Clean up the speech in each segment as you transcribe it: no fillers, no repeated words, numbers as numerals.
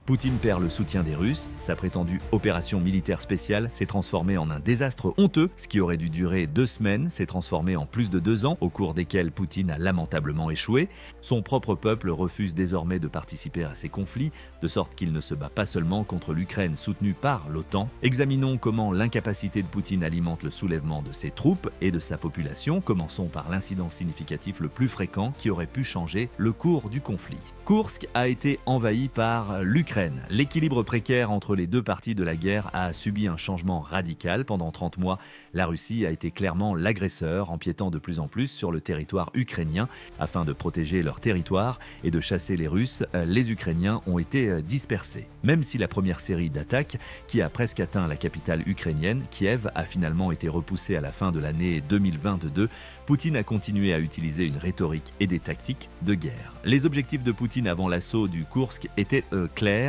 Poutine perd le soutien des Russes, sa prétendue opération militaire spéciale s'est transformée en un désastre honteux, ce qui aurait dû durer 2 semaines s'est transformé en plus de 2 ans, au cours desquels Poutine a lamentablement échoué. Son propre peuple refuse désormais de participer à ces conflits, de sorte qu'il ne se bat pas seulement contre l'Ukraine soutenue par l'OTAN. Examinons comment l'incapacité de Poutine alimente le soulèvement de ses troupes et de sa population. Commençons par l'incident significatif le plus fréquent qui aurait pu changer le cours du conflit. Koursk a été envahi par l'Ukraine. L'équilibre précaire entre les deux parties de la guerre a subi un changement radical. Pendant 30 mois, la Russie a été clairement l'agresseur, empiétant de plus en plus sur le territoire ukrainien. Afin de protéger leur territoire et de chasser les Russes, les Ukrainiens ont été dispersés. Même si la première série d'attaques, qui a presque atteint la capitale ukrainienne, Kiev, a finalement été repoussée à la fin de l'année 2022, Poutine a continué à utiliser une rhétorique et des tactiques de guerre. Les objectifs de Poutine avant l'assaut du Koursk étaient clairs.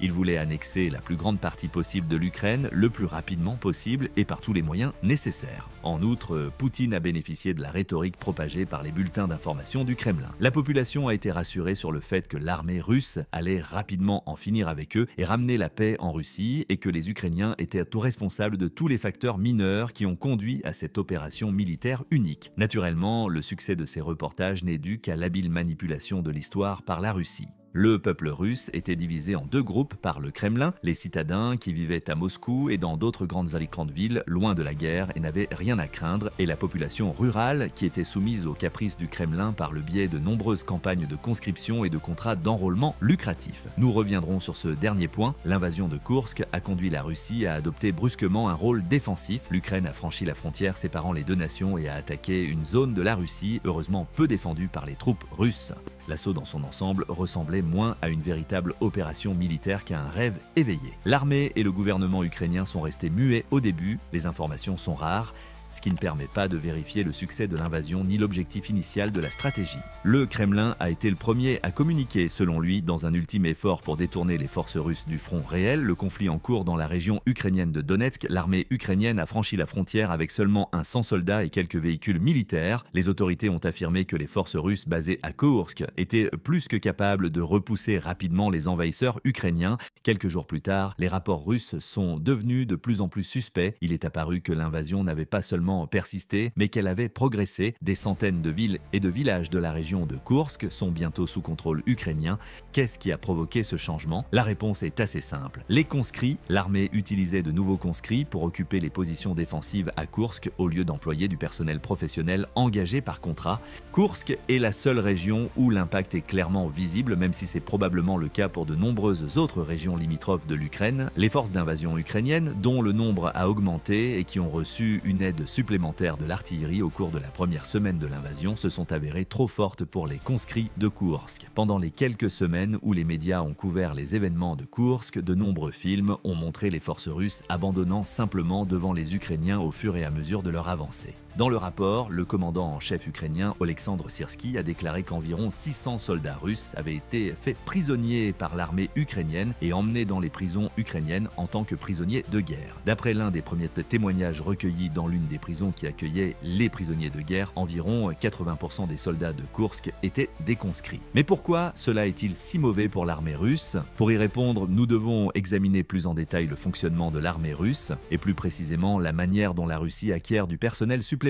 Il voulait annexer la plus grande partie possible de l'Ukraine le plus rapidement possible et par tous les moyens nécessaires. En outre, Poutine a bénéficié de la rhétorique propagée par les bulletins d'information du Kremlin. La population a été rassurée sur le fait que l'armée russe allait rapidement en finir avec eux et ramener la paix en Russie, et que les Ukrainiens étaient tout responsables de tous les facteurs mineurs qui ont conduit à cette opération militaire unique. Naturellement, le succès de ces reportages n'est dû qu'à l'habile manipulation de l'histoire par la Russie. Le peuple russe était divisé en 2 groupes par le Kremlin, les citadins qui vivaient à Moscou et dans d'autres grandes villes loin de la guerre et n'avaient rien à craindre, et la population rurale qui était soumise aux caprices du Kremlin par le biais de nombreuses campagnes de conscription et de contrats d'enrôlement lucratifs. Nous reviendrons sur ce dernier point. L'invasion de Koursk a conduit la Russie à adopter brusquement un rôle défensif. L'Ukraine a franchi la frontière séparant les 2 nations et a attaqué une zone de la Russie, heureusement peu défendue par les troupes russes. L'assaut dans son ensemble ressemblait moins à une véritable opération militaire qu'à un rêve éveillé. L'armée et le gouvernement ukrainien sont restés muets au début, les informations sont rares, ce qui ne permet pas de vérifier le succès de l'invasion ni l'objectif initial de la stratégie. Le Kremlin a été le premier à communiquer, selon lui, dans un ultime effort pour détourner les forces russes du front réel. Le conflit en cours dans la région ukrainienne de Donetsk, l'armée ukrainienne a franchi la frontière avec seulement 100 soldats et quelques véhicules militaires. Les autorités ont affirmé que les forces russes basées à Koursk étaient plus que capables de repousser rapidement les envahisseurs ukrainiens. Quelques jours plus tard, les rapports russes sont devenus de plus en plus suspects. Il est apparu que l'invasion n'avait pas seulement persisté, mais qu'elle avait progressé. Des centaines de villes et de villages de la région de Koursk sont bientôt sous contrôle ukrainien. Qu'est-ce qui a provoqué ce changement? La réponse est assez simple. Les conscrits. L'armée utilisait de nouveaux conscrits pour occuper les positions défensives à Koursk au lieu d'employer du personnel professionnel engagé par contrat. Koursk est la seule région où l'impact est clairement visible, même si c'est probablement le cas pour de nombreuses autres régions limitrophes de l'Ukraine. Les forces d'invasion ukrainiennes, dont le nombre a augmenté et qui ont reçu une aide supplémentaires de l'artillerie au cours de la première semaine de l'invasion, se sont avérées trop fortes pour les conscrits de Koursk. Pendant les quelques semaines où les médias ont couvert les événements de Koursk, de nombreux films ont montré les forces russes abandonnant simplement devant les Ukrainiens au fur et à mesure de leur avancée. Dans le rapport, le commandant en chef ukrainien Oleksandr Syrski a déclaré qu'environ 600 soldats russes avaient été faits prisonniers par l'armée ukrainienne et emmenés dans les prisons ukrainiennes en tant que prisonniers de guerre. D'après l'un des premiers témoignages recueillis dans l'une des prisons qui accueillait les prisonniers de guerre, environ 80% des soldats de Koursk étaient des conscrits. Mais pourquoi cela est-il si mauvais pour l'armée russe? Pour y répondre, nous devons examiner plus en détail le fonctionnement de l'armée russe et plus précisément la manière dont la Russie acquiert du personnel supplémentaire.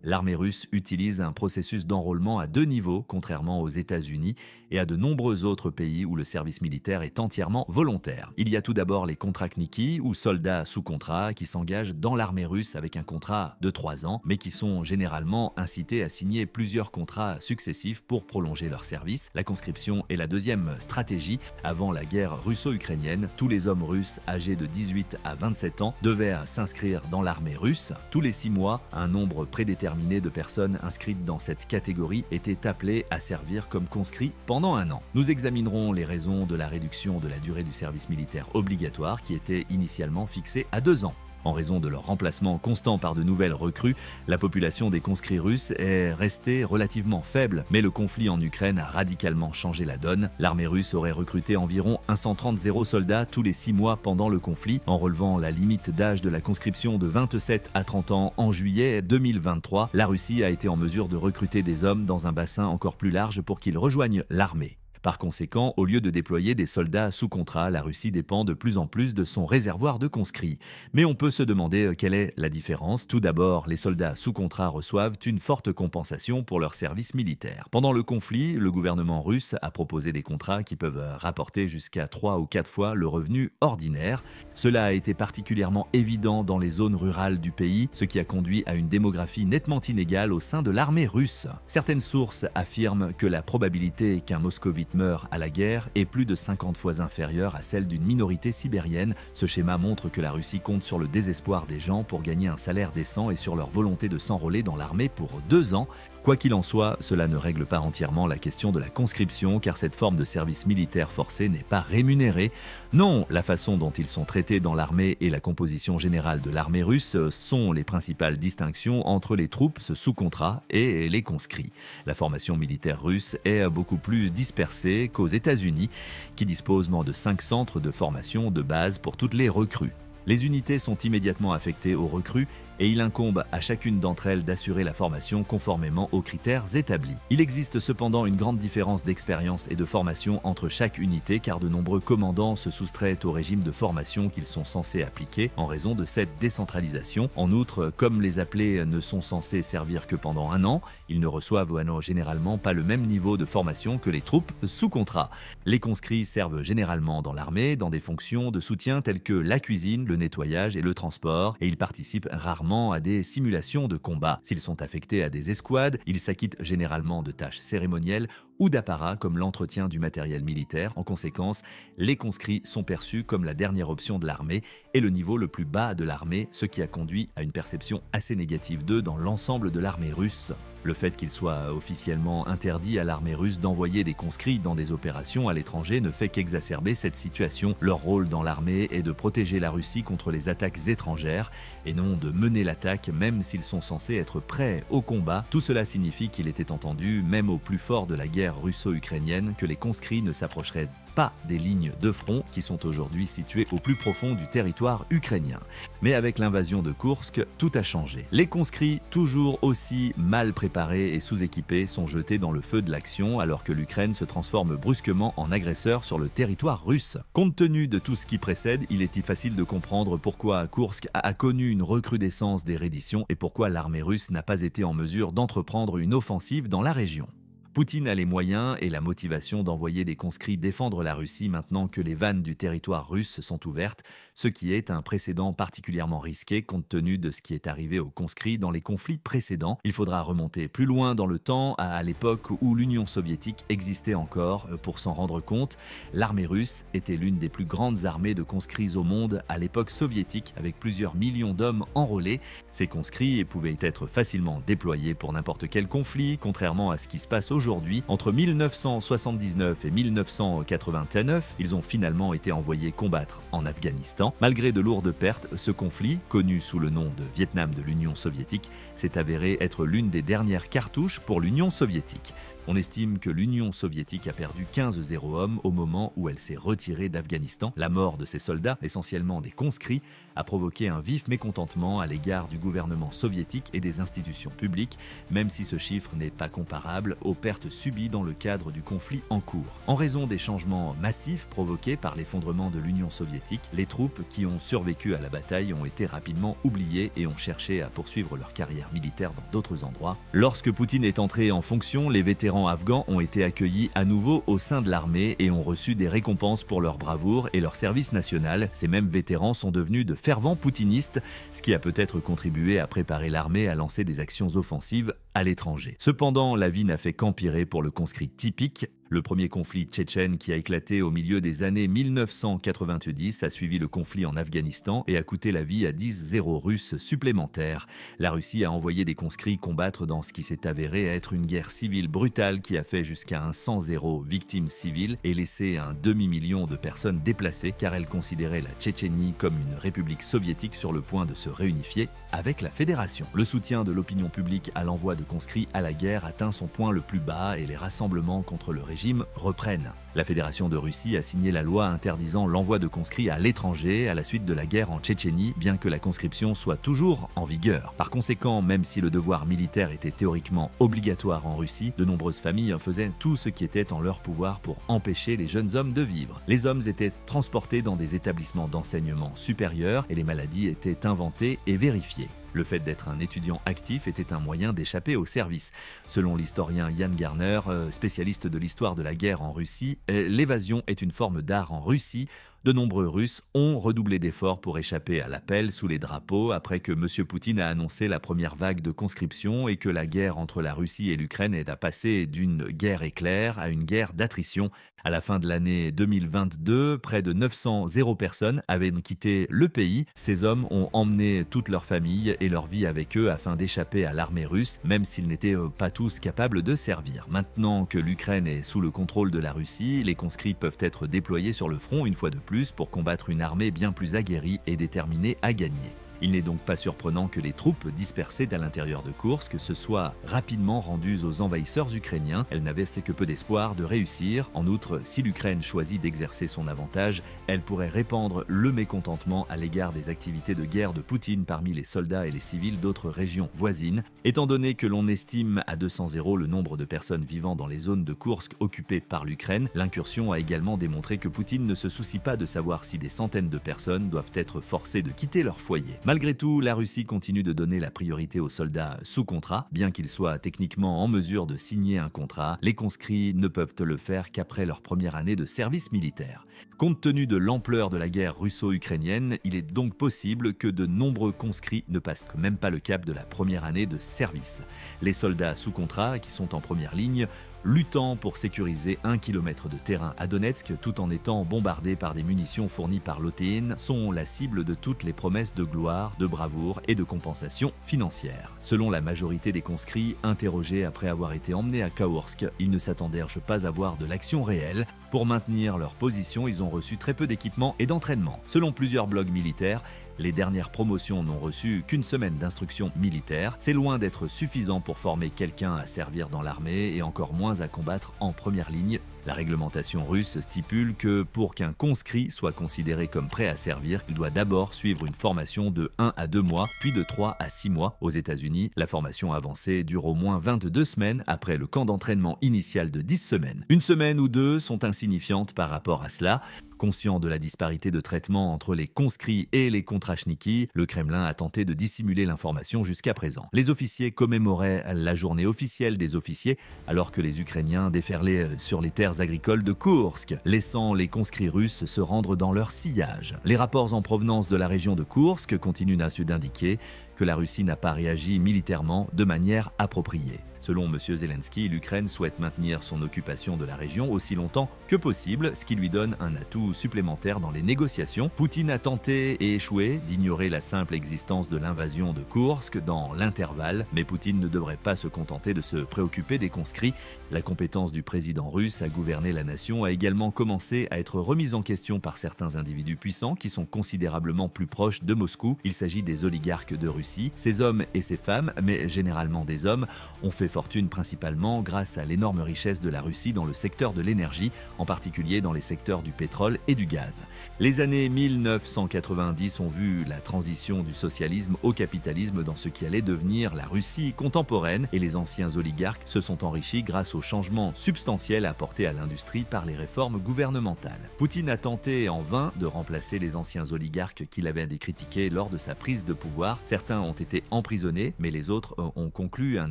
L'armée russe utilise un processus d'enrôlement à 2 niveaux, contrairement aux États-Unis et à de nombreux autres pays où le service militaire est entièrement volontaire. Il y a tout d'abord les kontraktniki, ou soldats sous contrat, qui s'engagent dans l'armée russe avec un contrat de 3 ans, mais qui sont généralement incités à signer plusieurs contrats successifs pour prolonger leur service. La conscription est la deuxième stratégie. Avant la guerre russo-ukrainienne, tous les hommes russes âgés de 18 à 27 ans devaient s'inscrire dans l'armée russe. Tous les 6 mois, un nombre prédéterminé de personnes inscrites dans cette catégorie étaient appelées à servir comme conscrits pendant 1 an. Nous examinerons les raisons de la réduction de la durée du service militaire obligatoire qui était initialement fixée à 2 ans. En raison de leur remplacement constant par de nouvelles recrues, la population des conscrits russes est restée relativement faible, mais le conflit en Ukraine a radicalement changé la donne. L'armée russe aurait recruté environ 130 soldats tous les 6 mois pendant le conflit, en relevant la limite d'âge de la conscription de 27 à 30 ans en juillet 2023. La Russie a été en mesure de recruter des hommes dans un bassin encore plus large pour qu'ils rejoignent l'armée. Par conséquent, au lieu de déployer des soldats sous contrat, la Russie dépend de plus en plus de son réservoir de conscrits. Mais on peut se demander quelle est la différence. Tout d'abord, les soldats sous contrat reçoivent une forte compensation pour leur service militaire. Pendant le conflit, le gouvernement russe a proposé des contrats qui peuvent rapporter jusqu'à 3 ou 4 fois le revenu ordinaire. Cela a été particulièrement évident dans les zones rurales du pays, ce qui a conduit à une démographie nettement inégale au sein de l'armée russe. Certaines sources affirment que la probabilité qu'un moscovite meure à la guerre est plus de 50 fois inférieure à celle d'une minorité sibérienne. Ce schéma montre que la Russie compte sur le désespoir des gens pour gagner un salaire décent et sur leur volonté de s'enrôler dans l'armée pour 2 ans. Quoi qu'il en soit, cela ne règle pas entièrement la question de la conscription, car cette forme de service militaire forcé n'est pas rémunérée. Non, la façon dont ils sont traités dans l'armée et la composition générale de l'armée russe sont les principales distinctions entre les troupes sous contrat et les conscrits. La formation militaire russe est beaucoup plus dispersée qu'aux États-Unis, qui disposent de 5 centres de formation de base pour toutes les recrues. Les unités sont immédiatement affectées aux recrues et il incombe à chacune d'entre elles d'assurer la formation conformément aux critères établis. Il existe cependant une grande différence d'expérience et de formation entre chaque unité, car de nombreux commandants se soustraient au régime de formation qu'ils sont censés appliquer en raison de cette décentralisation. En outre, comme les appelés ne sont censés servir que pendant 1 an, ils ne reçoivent généralement pas le même niveau de formation que les troupes sous contrat. Les conscrits servent généralement dans l'armée, dans des fonctions de soutien telles que la cuisine, le nettoyage et le transport, et ils participent rarement à des simulations de combat. S'ils sont affectés à des escouades, ils s'acquittent généralement de tâches cérémonielles ou d'apparat comme l'entretien du matériel militaire. En conséquence, les conscrits sont perçus comme la dernière option de l'armée et le niveau le plus bas de l'armée, ce qui a conduit à une perception assez négative d'eux dans l'ensemble de l'armée russe. Le fait qu'il soit officiellement interdit à l'armée russe d'envoyer des conscrits dans des opérations à l'étranger ne fait qu'exacerber cette situation. Leur rôle dans l'armée est de protéger la Russie contre les attaques étrangères et non de mener l'attaque, même s'ils sont censés être prêts au combat. Tout cela signifie qu'il était entendu, même au plus fort de la guerre russo-ukrainienne, que les conscrits ne s'approcheraient pas des lignes de front qui sont aujourd'hui situées au plus profond du territoire ukrainien. Mais avec l'invasion de Koursk, tout a changé. Les conscrits, toujours aussi mal préparés et sous-équipés, sont jetés dans le feu de l'action alors que l'Ukraine se transforme brusquement en agresseur sur le territoire russe. Compte tenu de tout ce qui précède, il est facile de comprendre pourquoi Koursk a connu une recrudescence des redditions et pourquoi l'armée russe n'a pas été en mesure d'entreprendre une offensive dans la région. Poutine a les moyens et la motivation d'envoyer des conscrits défendre la Russie maintenant que les vannes du territoire russe sont ouvertes, ce qui est un précédent particulièrement risqué compte tenu de ce qui est arrivé aux conscrits dans les conflits précédents. Il faudra remonter plus loin dans le temps, à l'époque où l'Union soviétique existait encore, pour s'en rendre compte. L'armée russe était l'une des plus grandes armées de conscrits au monde à l'époque soviétique, avec plusieurs millions d'hommes enrôlés. Ces conscrits pouvaient être facilement déployés pour n'importe quel conflit, contrairement à ce qui se passe aujourd'hui. Entre 1979 et 1989, ils ont finalement été envoyés combattre en Afghanistan. Malgré de lourdes pertes, ce conflit, connu sous le nom de Vietnam de l'Union soviétique, s'est avéré être l'une des dernières cartouches pour l'Union soviétique. On estime que l'Union soviétique a perdu 15 hommes au moment où elle s'est retirée d'Afghanistan. La mort de ces soldats, essentiellement des conscrits, a provoqué un vif mécontentement à l'égard du gouvernement soviétique et des institutions publiques, même si ce chiffre n'est pas comparable aux pertes subies dans le cadre du conflit en cours. En raison des changements massifs provoqués par l'effondrement de l'Union soviétique, les troupes qui ont survécu à la bataille ont été rapidement oubliées et ont cherché à poursuivre leur carrière militaire dans d'autres endroits. Lorsque Poutine est entré en fonction, les vétérans afghans ont été accueillis à nouveau au sein de l'armée et ont reçu des récompenses pour leur bravoure et leur service national. Ces mêmes vétérans sont devenus de fervents poutinistes, ce qui a peut-être contribué à préparer l'armée à lancer des actions offensives à l'étranger. Cependant, la vie n'a fait qu'empirer pour le conscrit typique. Le premier conflit tchétchène qui a éclaté au milieu des années 1990 a suivi le conflit en Afghanistan et a coûté la vie à 10 Russes supplémentaires. La Russie a envoyé des conscrits combattre dans ce qui s'est avéré être une guerre civile brutale qui a fait jusqu'à un 100 victimes civiles et laissé un demi-million de personnes déplacées car elle considérait la Tchétchénie comme une république soviétique sur le point de se réunifier avec la fédération. Le soutien de l'opinion publique à l'envoi de conscrits à la guerre atteint son point le plus bas et les rassemblements contre le régime régime reprenne. La Fédération de Russie a signé la loi interdisant l'envoi de conscrits à l'étranger à la suite de la guerre en Tchétchénie, bien que la conscription soit toujours en vigueur. Par conséquent, même si le devoir militaire était théoriquement obligatoire en Russie, de nombreuses familles faisaient tout ce qui était en leur pouvoir pour empêcher les jeunes hommes de vivre. Les hommes étaient transportés dans des établissements d'enseignement supérieur et les maladies étaient inventées et vérifiées. Le fait d'être un étudiant actif était un moyen d'échapper au service. Selon l'historien Yann Garner, spécialiste de l'histoire de la guerre en Russie, l'évasion est une forme d'art en Russie. De nombreux Russes ont redoublé d'efforts pour échapper à l'appel sous les drapeaux après que M. Poutine a annoncé la première vague de conscription et que la guerre entre la Russie et l'Ukraine est à passer d'une guerre éclair à une guerre d'attrition. À la fin de l'année 2022, près de 900 personnes avaient quitté le pays. Ces hommes ont emmené toute leur famille et leur vie avec eux afin d'échapper à l'armée russe, même s'ils n'étaient pas tous capables de servir. Maintenant que l'Ukraine est sous le contrôle de la Russie, les conscrits peuvent être déployés sur le front une fois de plus pour combattre une armée bien plus aguerrie et déterminée à gagner. Il n'est donc pas surprenant que les troupes dispersées à l'intérieur de Koursk se soient rapidement rendues aux envahisseurs ukrainiens. Elles n'avaient que peu d'espoir de réussir. En outre, si l'Ukraine choisit d'exercer son avantage, elle pourrait répandre le mécontentement à l'égard des activités de guerre de Poutine parmi les soldats et les civils d'autres régions voisines. Étant donné que l'on estime à 200 le nombre de personnes vivant dans les zones de Koursk occupées par l'Ukraine, l'incursion a également démontré que Poutine ne se soucie pas de savoir si des centaines de personnes doivent être forcées de quitter leur foyer. Malgré tout, la Russie continue de donner la priorité aux soldats sous contrat. Bien qu'ils soient techniquement en mesure de signer un contrat, les conscrits ne peuvent le faire qu'après leur première année de service militaire. Compte tenu de l'ampleur de la guerre russo-ukrainienne, il est donc possible que de nombreux conscrits ne passent même pas le cap de la première année de service. Les soldats sous contrat, qui sont en première ligne, luttant pour sécuriser 1 km de terrain à Donetsk tout en étant bombardés par des munitions fournies par l'OTAN, sont la cible de toutes les promesses de gloire, de bravoure et de compensation financière. Selon la majorité des conscrits interrogés après avoir été emmenés à Kaworsk, ils ne s'attendaient pas à voir de l'action réelle. Pour maintenir leur position, ils ont reçu très peu d'équipement et d'entraînement. Selon plusieurs blogs militaires, les dernières promotions n'ont reçu qu'une semaine d'instruction militaire. C'est loin d'être suffisant pour former quelqu'un à servir dans l'armée et encore moins à combattre en première ligne. La réglementation russe stipule que pour qu'un conscrit soit considéré comme prêt à servir, il doit d'abord suivre une formation de 1 à 2 mois, puis de 3 à 6 mois. Aux États-Unis, la formation avancée dure au moins 22 semaines après le camp d'entraînement initial de 10 semaines. Une semaine ou deux sont insignifiantes par rapport à cela. Conscient de la disparité de traitement entre les conscrits et les kontrachniki, le Kremlin a tenté de dissimuler l'information jusqu'à présent. Les officiers commémoraient la journée officielle des officiers alors que les Ukrainiens déferlaient sur les terres agricoles de Koursk, laissant les conscrits russes se rendre dans leur sillage. Les rapports en provenance de la région de Koursk continuent d'indiquer que la Russie n'a pas réagi militairement de manière appropriée. Selon M. Zelensky, l'Ukraine souhaite maintenir son occupation de la région aussi longtemps que possible, ce qui lui donne un atout supplémentaire dans les négociations. Poutine a tenté et échoué d'ignorer la simple existence de l'invasion de Koursk dans l'intervalle, mais Poutine ne devrait pas se contenter de se préoccuper des conscrits. La compétence du président russe à gouverner la nation a également commencé à être remise en question par certains individus puissants qui sont considérablement plus proches de Moscou. Il s'agit des oligarques de Russie. Ces hommes et ces femmes, mais généralement des hommes, ont fait fortune principalement grâce à l'énorme richesse de la Russie dans le secteur de l'énergie, en particulier dans les secteurs du pétrole et du gaz. Les années 1990 ont vu la transition du socialisme au capitalisme dans ce qui allait devenir la Russie contemporaine et les anciens oligarques se sont enrichis grâce aux changements substantiels apportés à l'industrie par les réformes gouvernementales. Poutine a tenté en vain de remplacer les anciens oligarques qu'il avait critiqués lors de sa prise de pouvoir. Certains ont été emprisonnés, mais les autres ont conclu un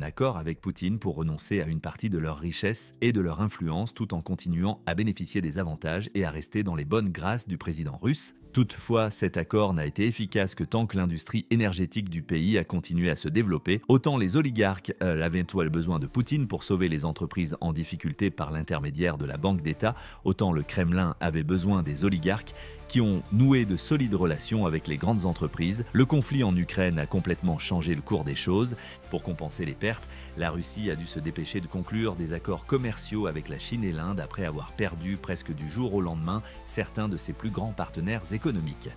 accord avec Poutine pour renoncer à une partie de leur richesse et de leur influence tout en continuant à bénéficier des avantages et à rester dans les bonnes grâces du président russe. Toutefois, cet accord n'a été efficace que tant que l'industrie énergétique du pays a continué à se développer. Autant les oligarques avaient besoin de Poutine pour sauver les entreprises en difficulté par l'intermédiaire de la Banque d'État, autant le Kremlin avait besoin des oligarques qui ont noué de solides relations avec les grandes entreprises. Le conflit en Ukraine a complètement changé le cours des choses. Pour compenser les pertes, la Russie a dû se dépêcher de conclure des accords commerciaux avec la Chine et l'Inde après avoir perdu presque du jour au lendemain certains de ses plus grands partenaires économiques.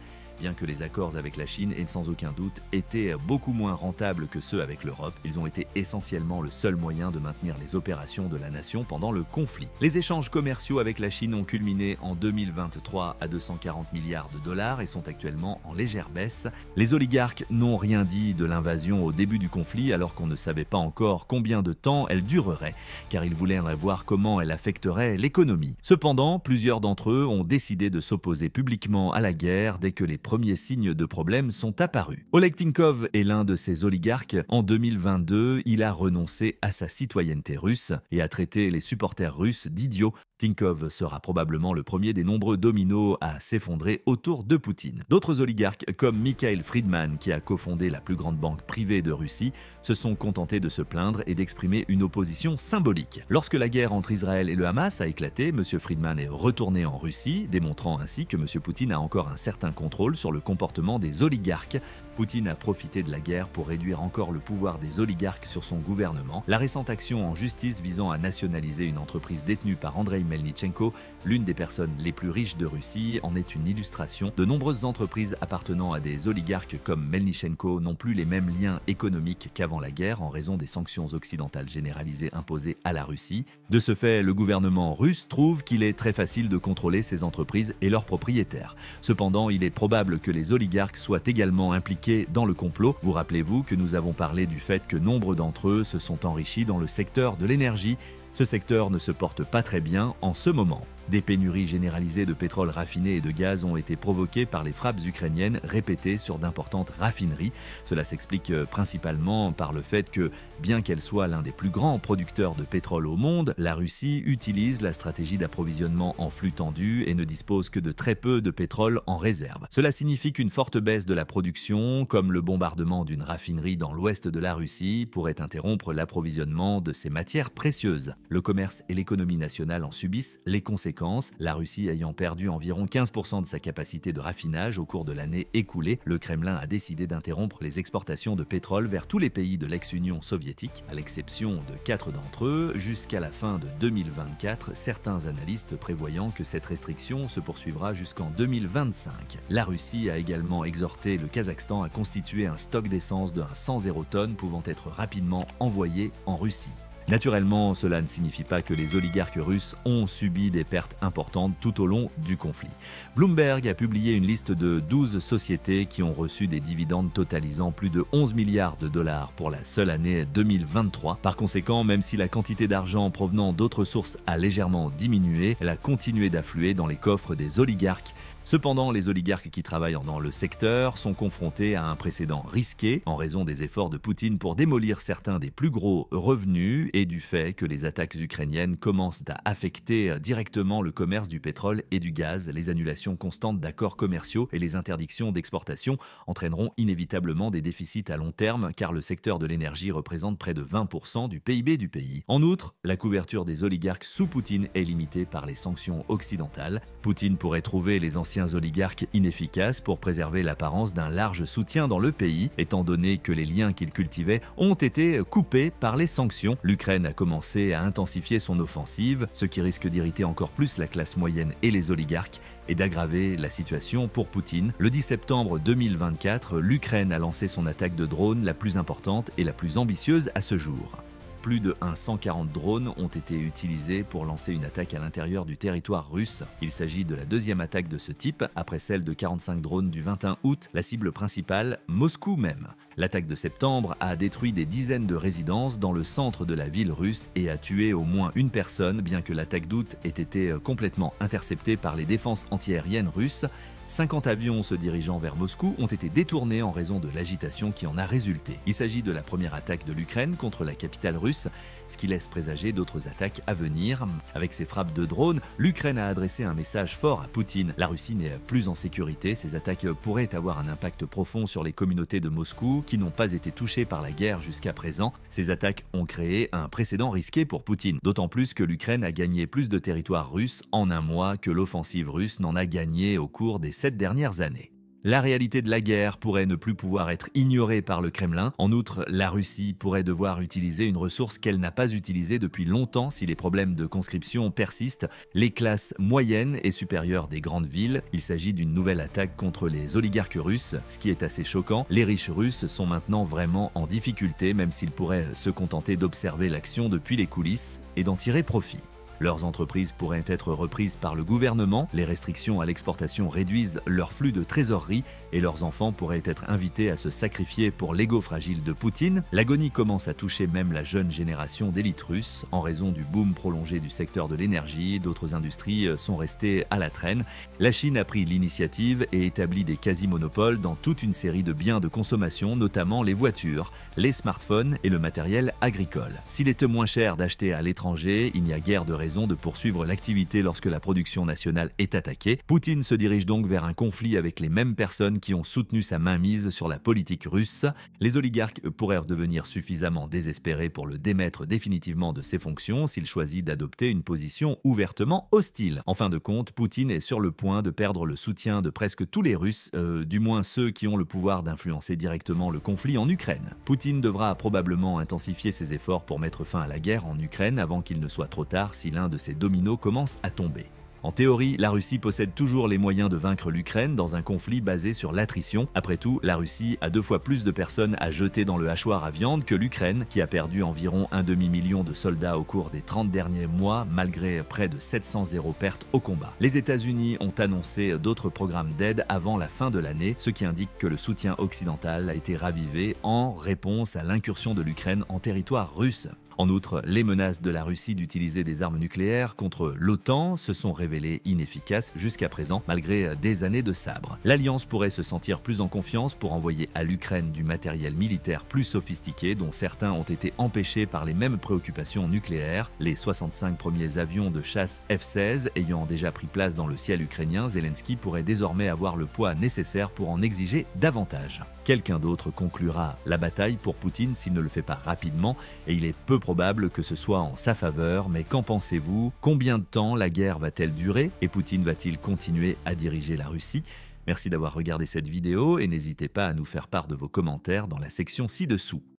Bien que les accords avec la Chine aient sans aucun doute été beaucoup moins rentables que ceux avec l'Europe, ils ont été essentiellement le seul moyen de maintenir les opérations de la nation pendant le conflit. Les échanges commerciaux avec la Chine ont culminé en 2023 à 240 milliards de dollars et sont actuellement en légère baisse. Les oligarques n'ont rien dit de l'invasion au début du conflit alors qu'on ne savait pas encore combien de temps elle durerait, car ils voulaient voir comment elle affecterait l'économie. Cependant, plusieurs d'entre eux ont décidé de s'opposer publiquement à la guerre dès que les premiers signes de problème sont apparus. Oleg Tinkov est l'un de ces oligarques. En 2022, il a renoncé à sa citoyenneté russe et a traité les supporters russes d'idiots. Tinkov sera probablement le premier des nombreux dominos à s'effondrer autour de Poutine. D'autres oligarques, comme Mikhail Friedman, qui a cofondé la plus grande banque privée de Russie, se sont contentés de se plaindre et d'exprimer une opposition symbolique. Lorsque la guerre entre Israël et le Hamas a éclaté, M. Friedman est retourné en Russie, démontrant ainsi que M. Poutine a encore un certain contrôle sur le comportement des oligarques. Poutine a profité de la guerre pour réduire encore le pouvoir des oligarques sur son gouvernement. La récente action en justice visant à nationaliser une entreprise détenue par Andrei Melnychenko, l'une des personnes les plus riches de Russie, en est une illustration. De nombreuses entreprises appartenant à des oligarques comme Melnychenko n'ont plus les mêmes liens économiques qu'avant la guerre en raison des sanctions occidentales généralisées imposées à la Russie. De ce fait, le gouvernement russe trouve qu'il est très facile de contrôler ces entreprises et leurs propriétaires. Cependant, il est probable que les oligarques soient également impliqués dans le complot. Vous rappelez-vous que nous avons parlé du fait que nombre d'entre eux se sont enrichis dans le secteur de l'énergie. Ce secteur ne se porte pas très bien en ce moment. Des pénuries généralisées de pétrole raffiné et de gaz ont été provoquées par les frappes ukrainiennes répétées sur d'importantes raffineries. Cela s'explique principalement par le fait que, bien qu'elle soit l'un des plus grands producteurs de pétrole au monde, la Russie utilise la stratégie d'approvisionnement en flux tendu et ne dispose que de très peu de pétrole en réserve. Cela signifie qu'une forte baisse de la production, comme le bombardement d'une raffinerie dans l'ouest de la Russie, pourrait interrompre l'approvisionnement de ces matières précieuses. Le commerce et l'économie nationale en subissent les conséquences, la Russie ayant perdu environ 15% de sa capacité de raffinage au cours de l'année écoulée. Le Kremlin a décidé d'interrompre les exportations de pétrole vers tous les pays de l'ex-Union soviétique, à l'exception de 4 d'entre eux, jusqu'à la fin de 2024, certains analystes prévoyant que cette restriction se poursuivra jusqu'en 2025. La Russie a également exhorté le Kazakhstan à constituer un stock d'essence de 100 tonnes pouvant être rapidement envoyé en Russie. Naturellement, cela ne signifie pas que les oligarques russes ont subi des pertes importantes tout au long du conflit. Bloomberg a publié une liste de 12 sociétés qui ont reçu des dividendes totalisant plus de 11 milliards de dollars pour la seule année 2023. Par conséquent, même si la quantité d'argent provenant d'autres sources a légèrement diminué, elle a continué d'affluer dans les coffres des oligarques. Cependant, les oligarques qui travaillent dans le secteur sont confrontés à un précédent risqué en raison des efforts de Poutine pour démolir certains des plus gros revenus et du fait que les attaques ukrainiennes commencent à affecter directement le commerce du pétrole et du gaz. Les annulations constantes d'accords commerciaux et les interdictions d'exportation entraîneront inévitablement des déficits à long terme car le secteur de l'énergie représente près de 20% du PIB du pays. En outre, la couverture des oligarques sous Poutine est limitée par les sanctions occidentales. Poutine pourrait trouver les anciens oligarques inefficaces pour préserver l'apparence d'un large soutien dans le pays, étant donné que les liens qu'il cultivait ont été coupés par les sanctions. L'Ukraine a commencé à intensifier son offensive, ce qui risque d'irriter encore plus la classe moyenne et les oligarques et d'aggraver la situation pour Poutine. Le 10 septembre 2024, l'Ukraine a lancé son attaque de drones la plus importante et la plus ambitieuse à ce jour. Plus de 140 drones ont été utilisés pour lancer une attaque à l'intérieur du territoire russe. Il s'agit de la deuxième attaque de ce type, après celle de 45 drones du 21 août, la cible principale, Moscou même. L'attaque de septembre a détruit des dizaines de résidences dans le centre de la ville russe et a tué au moins une personne, bien que l'attaque d'août ait été complètement interceptée par les défenses antiaériennes russes. 50 avions se dirigeant vers Moscou ont été détournés en raison de l'agitation qui en a résulté. Il s'agit de la première attaque de l'Ukraine contre la capitale russe, ce qui laisse présager d'autres attaques à venir. Avec ses frappes de drones, l'Ukraine a adressé un message fort à Poutine. La Russie n'est plus en sécurité, ces attaques pourraient avoir un impact profond sur les communautés de Moscou qui n'ont pas été touchées par la guerre jusqu'à présent. Ces attaques ont créé un précédent risqué pour Poutine, d'autant plus que l'Ukraine a gagné plus de territoire russe en un mois que l'offensive russe n'en a gagné au cours des 7 dernières années. La réalité de la guerre pourrait ne plus pouvoir être ignorée par le Kremlin. En outre, la Russie pourrait devoir utiliser une ressource qu'elle n'a pas utilisée depuis longtemps si les problèmes de conscription persistent, les classes moyennes et supérieures des grandes villes. Il s'agit d'une nouvelle attaque contre les oligarques russes. Ce qui est assez choquant, les riches russes sont maintenant vraiment en difficulté, même s'ils pourraient se contenter d'observer l'action depuis les coulisses et d'en tirer profit. Leurs entreprises pourraient être reprises par le gouvernement, les restrictions à l'exportation réduisent leur flux de trésorerie et leurs enfants pourraient être invités à se sacrifier pour l'ego fragile de Poutine. L'agonie commence à toucher même la jeune génération d'élites russes. En raison du boom prolongé du secteur de l'énergie, d'autres industries sont restées à la traîne. La Chine a pris l'initiative et établit des quasi-monopoles dans toute une série de biens de consommation, notamment les voitures, les smartphones et le matériel agricole. S'il est moins cher d'acheter à l'étranger, il n'y a guère de raison de poursuivre l'activité lorsque la production nationale est attaquée. Poutine se dirige donc vers un conflit avec les mêmes personnes qui ont soutenu sa mainmise sur la politique russe. Les oligarques pourraient devenir suffisamment désespérés pour le démettre définitivement de ses fonctions s'il choisit d'adopter une position ouvertement hostile. En fin de compte, Poutine est sur le point de perdre le soutien de presque tous les Russes, du moins ceux qui ont le pouvoir d'influencer directement le conflit en Ukraine. Poutine devra probablement intensifier ses efforts pour mettre fin à la guerre en Ukraine avant qu'il ne soit trop tard si l'un de ces dominos commence à tomber. En théorie, la Russie possède toujours les moyens de vaincre l'Ukraine dans un conflit basé sur l'attrition. Après tout, la Russie a 2 fois plus de personnes à jeter dans le hachoir à viande que l'Ukraine, qui a perdu environ un demi-million de soldats au cours des 30 derniers mois, malgré près de 700 pertes au combat. Les États-Unis ont annoncé d'autres programmes d'aide avant la fin de l'année, ce qui indique que le soutien occidental a été ravivé en réponse à l'incursion de l'Ukraine en territoire russe. En outre, les menaces de la Russie d'utiliser des armes nucléaires contre l'OTAN se sont révélées inefficaces jusqu'à présent, malgré des années de sabre. L'Alliance pourrait se sentir plus en confiance pour envoyer à l'Ukraine du matériel militaire plus sophistiqué, dont certains ont été empêchés par les mêmes préoccupations nucléaires. Les 65 premiers avions de chasse F-16 ayant déjà pris place dans le ciel ukrainien, Zelensky pourrait désormais avoir le poids nécessaire pour en exiger davantage. Quelqu'un d'autre conclura la bataille pour Poutine s'il ne le fait pas rapidement, et il est peu probable que ce soit en sa faveur, mais qu'en pensez-vous? Combien de temps la guerre va-t-elle durer et Poutine va-t-il continuer à diriger la Russie? Merci d'avoir regardé cette vidéo et n'hésitez pas à nous faire part de vos commentaires dans la section ci-dessous.